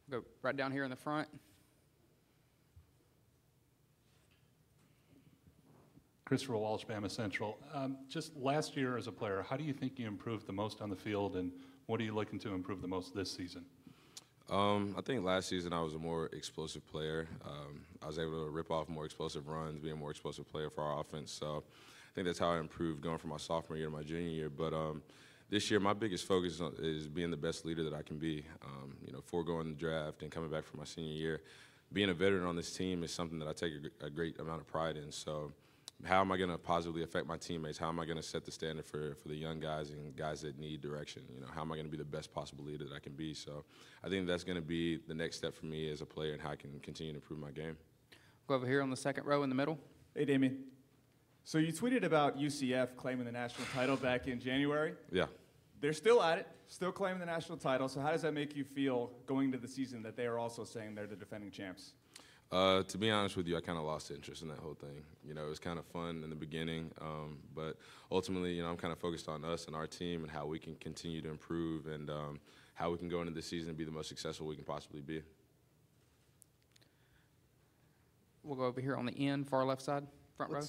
Go right down here in the front. Christopher Walsh, Bama Central. Just last year as a player, how do you think you improved the most on the field, and what are you looking to improve the most this season? I think last season I was a more explosive player. I was able to rip off more explosive runs, be a more explosive player for our offense. So I think that's how I improved going from my sophomore year to my junior year. But this year, my biggest focus is being the best leader that I can be. Foregoing the draft and coming back for my senior year, being a veteran on this team is something that I take a great amount of pride in. So how am I going to positively affect my teammates? How am I going to set the standard for the young guys and guys that need direction? How am I going to be the best possible leader that I can be? So I think that's going to be the next step for me as a player and how I can continue to improve my game. Go over here on the second row in the middle. Hey, Damien. So you tweeted about UCF claiming the national title back in January. Yeah. They're still at it, still claiming the national title. So how does that make you feel going into the season that they are also saying they're the defending champs? To be honest with you, I kind of lost interest in that whole thing. It was kind of fun in the beginning, but ultimately, I'm kind of focused on us and our team and how we can continue to improve and how we can go into the season and be the most successful we can possibly be. We'll go over here on the end, far left side, front row.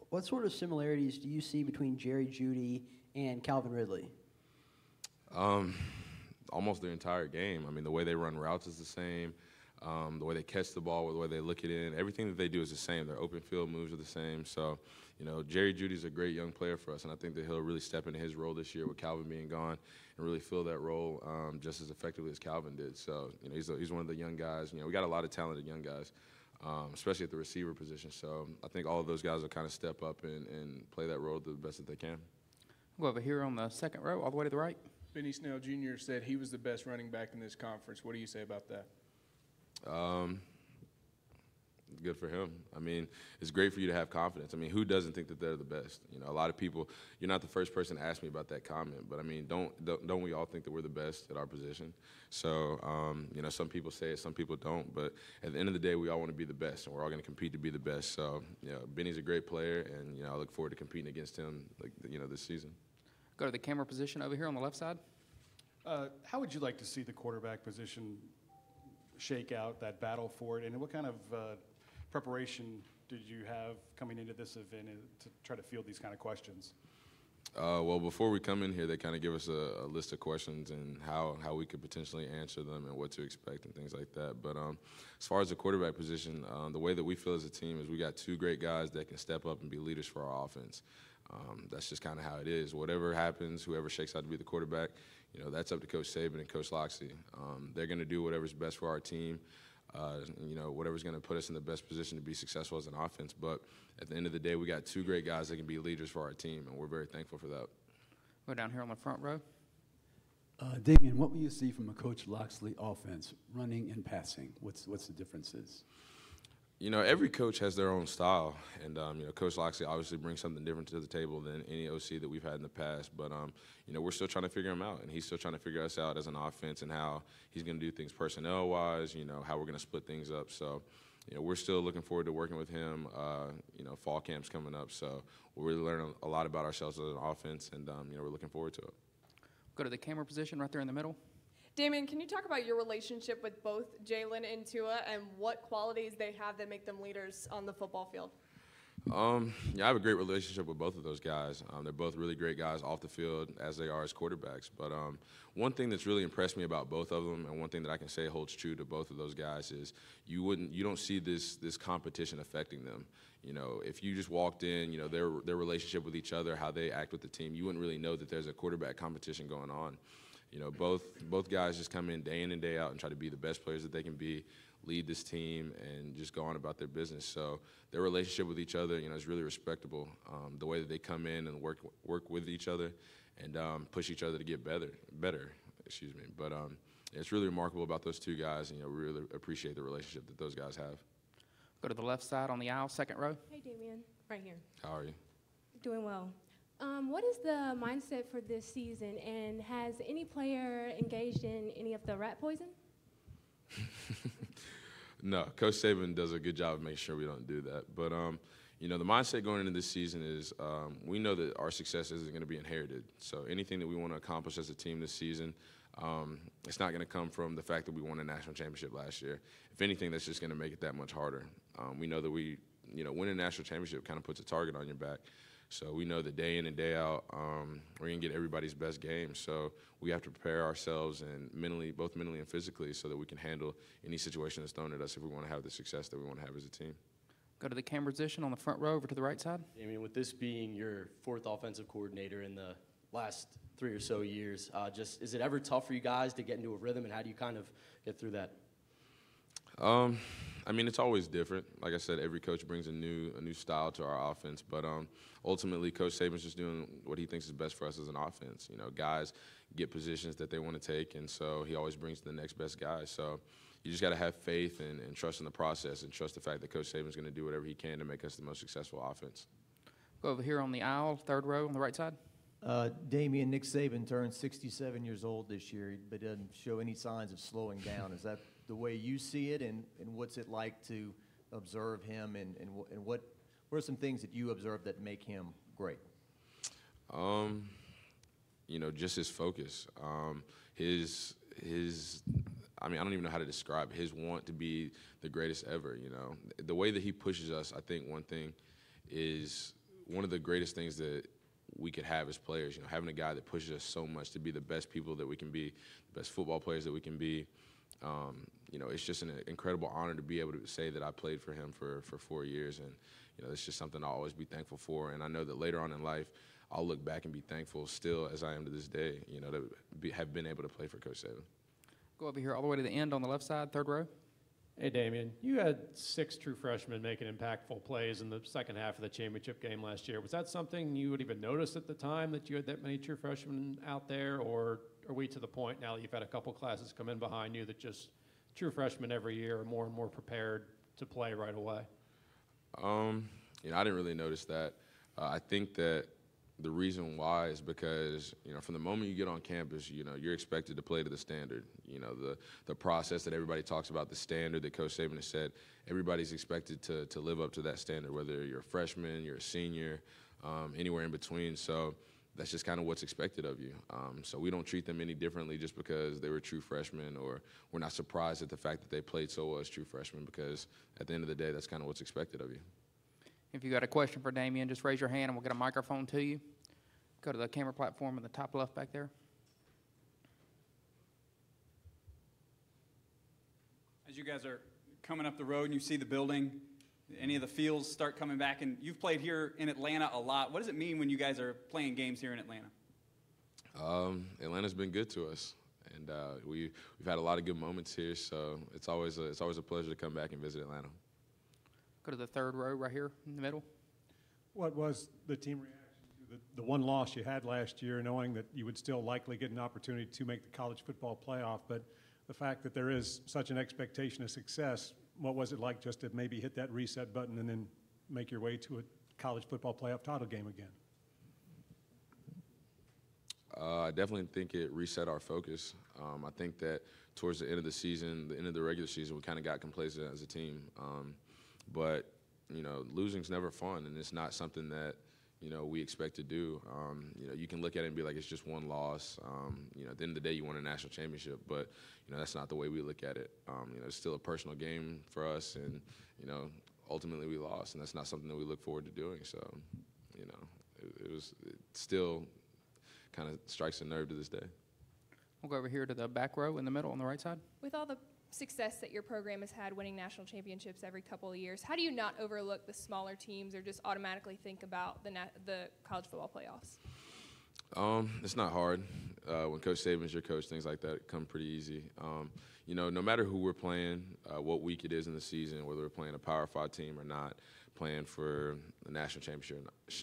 What sort of similarities do you see between Jerry Jeudy and Calvin Ridley? Almost their entire game. I mean, the way they run routes is the same. The way they catch the ball, the way they look it in, everything that they do is the same. Their open field moves are the same. So, Jerry Jeudy's a great young player for us, and I think that he'll really step into his role this year with Calvin being gone and really fill that role just as effectively as Calvin did. So, he's one of the young guys. We got a lot of talented young guys, especially at the receiver position. So, I think all of those guys will kind of step up and play that role the best that they can. We'll go over here on the second row, all the way to the right. Benny Snell Jr. said he was the best running back in this conference. What do you say about that? Good for him. I mean, it's great for you to have confidence. I mean, who doesn't think that they're the best? A lot of people, you're not the first person to ask me about that comment, but I mean, don't we all think that we're the best at our position? So, some people say it, some people don't, but at the end of the day, we all want to be the best, and we're all going to compete to be the best. So, Benny's a great player, and, I look forward to competing against him, this season. Go to the camera position over here on the left side. How would you like to see the quarterback position shake out, that battle for it, and what kind of preparation did you have coming into this event to try to field these kind of questions? Well, before we come in here, they kind of give us a list of questions and how we could potentially answer them and what to expect and things like that. But as far as the quarterback position, the way that we feel as a team is we got two great guys that can step up and be leaders for our offense. That's just kind of how it is. Whatever happens, whoever shakes out to be the quarterback, that's up to Coach Saban and Coach Loxley. They're going to do whatever's best for our team, whatever's going to put us in the best position to be successful as an offense. But at the end of the day, we got two great guys that can be leaders for our team, and we're very thankful for that. Go down here on the front row. Damien, what will you see from a Coach Loxley offense, running and passing? What's the differences? Every coach has their own style, and Coach Loxley obviously brings something different to the table than any OC that we've had in the past. But we're still trying to figure him out, and he's still trying to figure us out as an offense and how he's going to do things personnel-wise. How we're going to split things up. So, we're still looking forward to working with him. Fall camp's coming up, so we're really learning a lot about ourselves as an offense, and we're looking forward to it. Go to the camera position right there in the middle. Damien, can you talk about your relationship with both Jalen and Tua and what qualities they have that make them leaders on the football field? Yeah, I have a great relationship with both of those guys. They're both really great guys off the field as they are as quarterbacks. But one thing that's really impressed me about both of them, and one thing that I can say holds true to both of those guys, is you don't see this competition affecting them. If you just walked in, their relationship with each other, how they act with the team, you wouldn't really know that there's a quarterback competition going on. Both guys just come in and day out and try to be the best players that they can be, lead this team, and just go on about their business. So their relationship with each other, is really respectable. The way that they come in and work with each other and push each other to get better. But it's really remarkable about those two guys, and we really appreciate the relationship that those guys have. Go to the left side on the aisle, second row. Hey, Damien, right here. How are you? Doing well. What is the mindset for this season, and has any player engaged in any of the rat poison? No, Coach Saban does a good job of making sure we don't do that. But, the mindset going into this season is we know that our success isn't going to be inherited. So anything that we want to accomplish as a team this season, It's not going to come from the fact that we won a national championship last year. If anything, that's just going to make it that much harder. We know that winning a national championship kind of puts a target on your back. So we know that day in and day out, we're going to get everybody's best game. So we have to prepare ourselves and both mentally and physically, so that we can handle any situation that's thrown at us if we want to have the success that we want to have as a team. Go to the camera position on the front row over to the right side. Damien, with this being your fourth offensive coordinator in the last 3 or so years, is it ever tough for you guys to get into a rhythm, and how do you kind of get through that? I mean, it's always different. Like I said, every coach brings a new style to our offense. But ultimately, Coach Saban's just doing what he thinks is best for us as an offense. Guys get positions that they want to take, and so he always brings the next best guy. So you just got to have faith and trust in the process, and trust the fact that Coach Saban's going to do whatever he can to make us the most successful offense. Go over here on the aisle, third row on the right side. Damien, Nick Saban turned 67 years old this year, but doesn't show any signs of slowing down. Is that the way you see it, and what's it like to observe him, and what are some things that you observe that make him great? Just his focus, I don't even know how to describe his want to be the greatest ever. The way that he pushes us, I think one thing is one of the greatest things that we could have as players. Having a guy that pushes us so much to be the best people that we can be, the best football players that we can be. It's just an incredible honor to be able to say that I played for him for 4 years, and it's just something I'll always be thankful for. And I know that later on in life, I'll look back and be thankful still, as I am to this day, to have been able to play for Coach Saban. Go over here all the way to the end on the left side, third row. Hey, Damien, you had 6 true freshmen making impactful plays in the second half of the championship game last year. Was that something you would even notice at the time, that you had that many true freshmen out there, or are we to the point now that you've had a couple classes come in behind you that just true freshmen every year are more and more prepared to play right away? I didn't really notice that. I think that the reason why is because, from the moment you get on campus, you're expected to play to the standard. The process that everybody talks about, the standard that Coach Saban has said, everybody's expected to live up to that standard, whether you're a freshman, you're a senior, anywhere in between. So that's just kind of what's expected of you. So we don't treat them any differently just because they were true freshmen, or we're not surprised at the fact that they played so well as true freshmen, because at the end of the day, that's kind of what's expected of you. If you got a question for Damien, just raise your hand and we'll get a microphone to you. Go to the camera platform in the top left back there. As you guys are coming up the road and you see the building, any of the fields start coming back, and you've played here in Atlanta a lot. What does it mean when you guys are playing games here in Atlanta? Atlanta's been good to us, and we've had a lot of good moments here. So it's always a pleasure to come back and visit Atlanta. Go to the third row right here in the middle. What was the team reaction to the one loss you had last year, knowing that you would still likely get an opportunity to make the college football playoff, but the fact that there is such an expectation of success, what was it like just to maybe hit that reset button and then make your way to a college football playoff title game again? I definitely think it reset our focus. I think that towards the end of the season, the end of the regular season, we kind of got complacent as a team. But losing's never fun, and it's not something that we expect to do. You can look at it and be like, it's just one loss. At the end of the day, you won a national championship, but that's not the way we look at it. It's still a personal game for us, and ultimately we lost, and that's not something that we look forward to doing. So, it still kind of strikes a nerve to this day. We'll go over here to the back row in the middle on the right side. With all the success that your program has had, winning national championships every couple of years, how do you not overlook the smaller teams or just automatically think about the college football playoffs? It's not hard. When Coach Saban's your coach, things like that come pretty easy. No matter who we're playing, what week it is in the season, whether we're playing a Power 5 team or not, playing for the national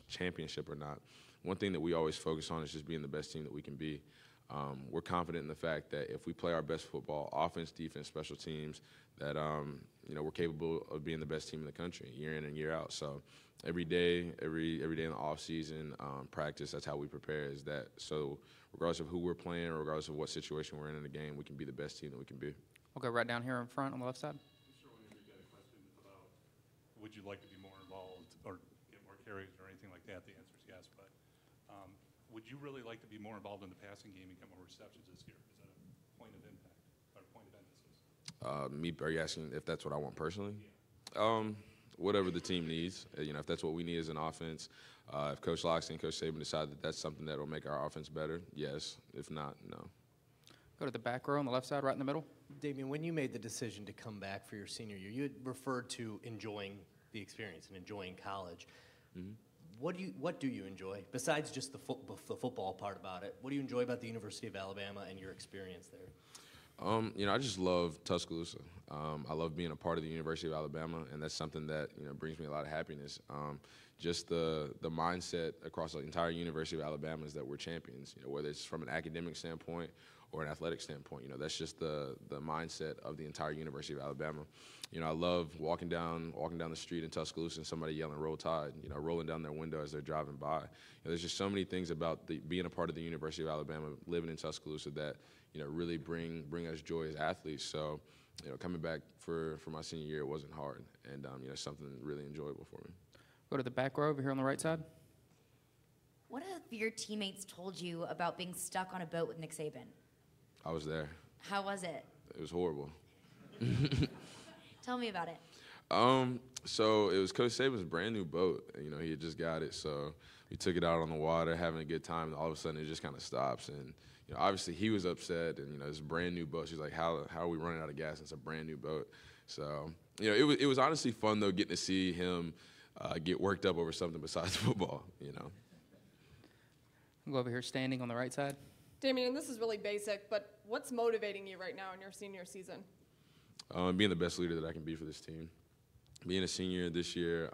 championship or not, one thing that we always focus on is just being the best team that we can be. We're confident in the fact that if we play our best football, offense, defense, special teams, that we're capable of being the best team in the country year in and year out. So every day in the off season, practice, that's how we prepare. Is that so? Regardless of who we're playing, or regardless of what situation we're in the game, we can be the best team that we can be. We'll go right down here in front on the left side. Would you like to be more involved or get more carries or anything like that? The answer is yes, but would you really like to be more involved in the passing game and get more receptions this year? Is that a point of impact or point of emphasis? Are you asking if that's what I want personally? Whatever the team needs. If that's what we need as an offense, if Coach Loxley and Coach Saban decide that that's something that will make our offense better, yes. If not, no. Go to the back row on the left side, right in the middle. Damien, when you made the decision to come back for your senior year, you had referred to enjoying the experience and enjoying college. Mm-hmm. What do you enjoy, besides just the football part about it? What do you enjoy about the University of Alabama and your experience there? I just love Tuscaloosa. I love being a part of the University of Alabama, and that's something that brings me a lot of happiness. Just the mindset across the entire University of Alabama is that we're champions. Whether it's from an academic standpoint or an athletic standpoint, that's just the mindset of the entire University of Alabama. I love walking down the street in Tuscaloosa and somebody yelling "Roll Tide," rolling down their window as they're driving by. There's just so many things about being a part of the University of Alabama, living in Tuscaloosa, that really bring us joy as athletes. So, coming back for my senior year, it wasn't hard, and something really enjoyable for me. Go to the back row over here on the right side. What have your teammates told you about being stuck on a boat with Nick Saban? I was there. How was it? It was horrible. Tell me about it. So it was Coach Saban's brand new boat. He had just got it, so we took it out on the water, having a good time. And all of a sudden, it just kind of stops, and obviously he was upset. And it's a brand new boat. She's like, "How are we running out of gas? It's a brand new boat." So it was honestly fun though, getting to see him get worked up over something besides football. I'll go over here, standing on the right side. Damien, this is really basic, but what's motivating you right now in your senior season? Being the best leader that I can be for this team. Being a senior this year,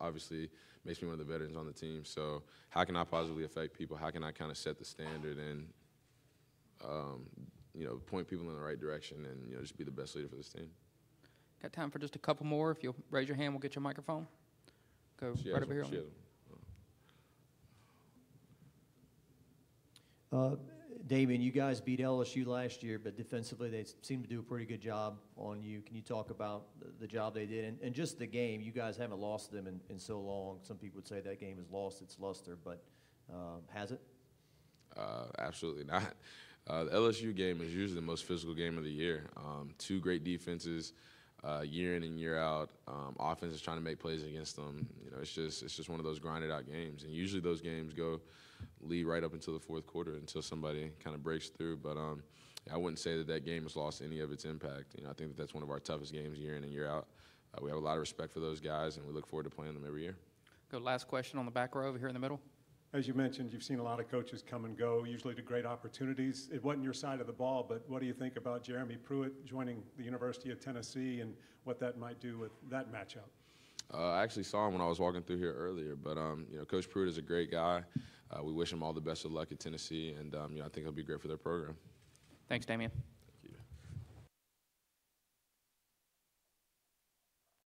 obviously makes me one of the veterans on the team. So how can I positively affect people? How can I kind of set the standard and, point people in the right direction and, just be the best leader for this team? Got time for just a couple more. If you'll raise your hand, we'll get your microphone. Go right over here. Damien, you guys beat LSU last year, but defensively they seem to do a pretty good job on you. Can you talk about the job they did? And just the game, you guys haven't lost them in so long. Some people would say that game has lost its luster, but has it? Absolutely not. The LSU game is usually the most physical game of the year. Two great defenses, year in and year out. Offense is trying to make plays against them. It's just one of those grinded out games. And usually those games lead right up until the fourth quarter until somebody kind of breaks through. But I wouldn't say that game has lost any of its impact. I think that's one of our toughest games year in and year out. We have a lot of respect for those guys, and we look forward to playing them every year. Go last question on the back row over here in the middle. As you mentioned, you've seen a lot of coaches come and go, usually to great opportunities. It wasn't your side of the ball, but what do you think about Jeremy Pruitt joining the University of Tennessee and what that might do with that matchup? I actually saw him when I was walking through here earlier, but Coach Pruitt is a great guy. We wish him all the best of luck at Tennessee, and I think he'll be great for their program. Thanks, Damien.